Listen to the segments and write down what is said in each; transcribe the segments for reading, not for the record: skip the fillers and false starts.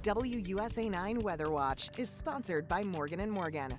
WUSA 9 Weather Watch is sponsored by Morgan & Morgan.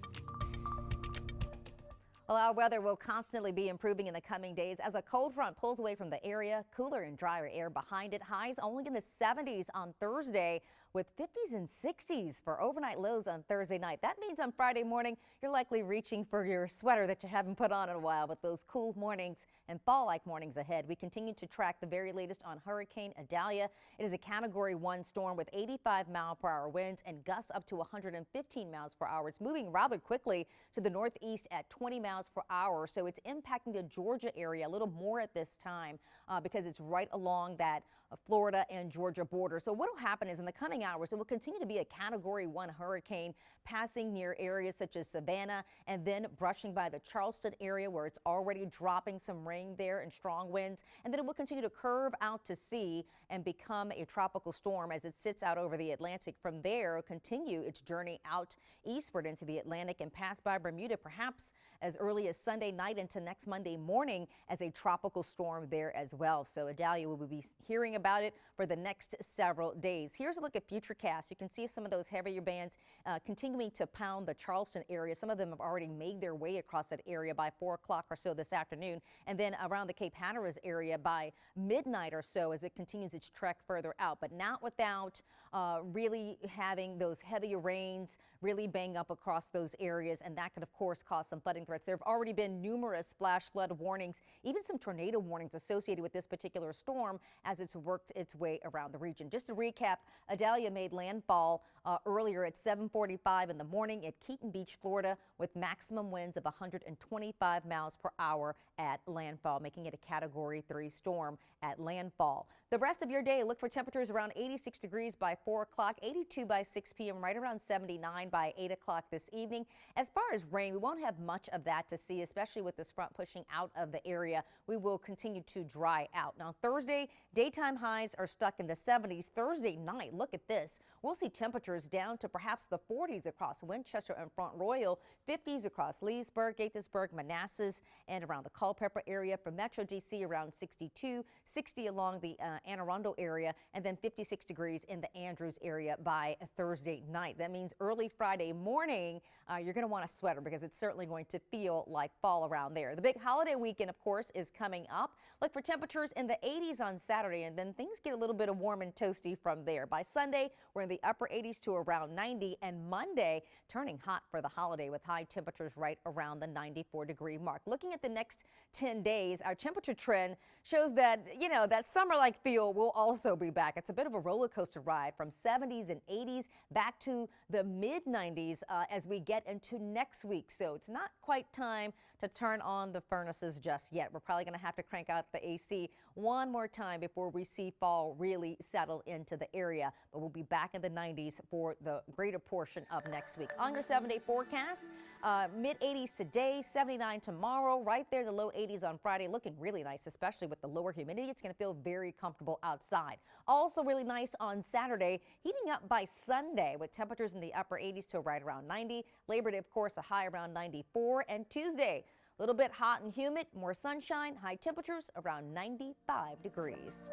Well, our weather will constantly be improving in the coming days as a cold front pulls away from the area. Cooler and drier air behind it. Highs only in the 70s on Thursday with 50s and 60s for overnight lows on Thursday night. That means on Friday morning, you're likely reaching for your sweater that you haven't put on in a while with those cool mornings and fall-like mornings ahead. We continue to track the very latest on Hurricane Idalia. It is a Category 1 storm with 85-mile-per-hour winds and gusts up to 115 miles per hour. It's moving rather quickly to the northeast at 20 miles per hour, so it's impacting the Georgia area a little more at this time because it's right along that Florida and Georgia border. So what will happen is in the coming hours, it will continue to be a Category 1 hurricane passing near areas such as Savannah and then brushing by the Charleston area where it's already dropping some rain there and strong winds. And then it will continue to curve out to sea and become a tropical storm as it sits out over the Atlantic. From there, it'll continue its journey out eastward into the Atlantic and pass by Bermuda perhaps as early as Sunday night into next Monday morning as a tropical storm there as well. So Idalia will be hearing about it for the next several days. Here's a look at futurecasts. You can see some of those heavier bands continuing to pound the Charleston area. Some of them have already made their way across that area by 4 o'clock or so this afternoon, and then around the Cape Hatteras area by midnight or so as it continues its trek further out, but not without really having those heavier rains really bang up across those areas, and that could of course cause some flooding threats. There have already been numerous flash flood warnings, even some tornado warnings associated with this particular storm as it's worked its way around the region. Just to recap, Idalia made landfall earlier at 7:45 in the morning at Keaton Beach, Florida, with maximum winds of 125 miles per hour at landfall, making it a Category 3 storm at landfall. The rest of your day, look for temperatures around 86 degrees by 4 o'clock, 82 by 6 p.m., right around 79 by 8 o'clock this evening. As far as rain, we won't have much of that to see, especially with this front pushing out of the area. We will continue to dry out. Now, Thursday, daytime highs are stuck in the 70s. Thursday night, look at this. We'll see temperatures down to perhaps the 40s across Winchester and Front Royal, 50s across Leesburg, Gaithersburg, Manassas, and around the Culpeper area. For Metro DC, around 62, 60 along the Anne Arundel area, and then 56 degrees in the Andrews area by Thursday night. That means early Friday morning, you're going to want a sweater because it's certainly going to feel like fall around there. The big holiday weekend, of course, is coming up. Look for temperatures in the 80s on Saturday, and then things get a little bit of warm and toasty from there. By Sunday, we're in the upper 80s to around 90, and Monday turning hot for the holiday with high temperatures right around the 94-degree mark. Looking at the next 10 days, our temperature trend shows that, that summer-like feel will also be back. It's a bit of a roller coaster ride from 70s and 80s back to the mid-90s as we get into next week. So it's not quite time to turn on the furnaces just yet. We're probably going to have to crank out the AC one more time before we see fall really settle into the area. But we'll be back in the 90s for the greater portion of next week. On your 7-day forecast, mid-80s today, 79 tomorrow, right there, the low 80s on Friday, looking really nice, especially with the lower humidity. It's going to feel very comfortable outside. Also really nice on Saturday, heating up by Sunday with temperatures in the upper 80s to right around 90. Labor Day, of course, a high around 94. And Tuesday, a little bit hot and humid, more sunshine, high temperatures around 95 degrees.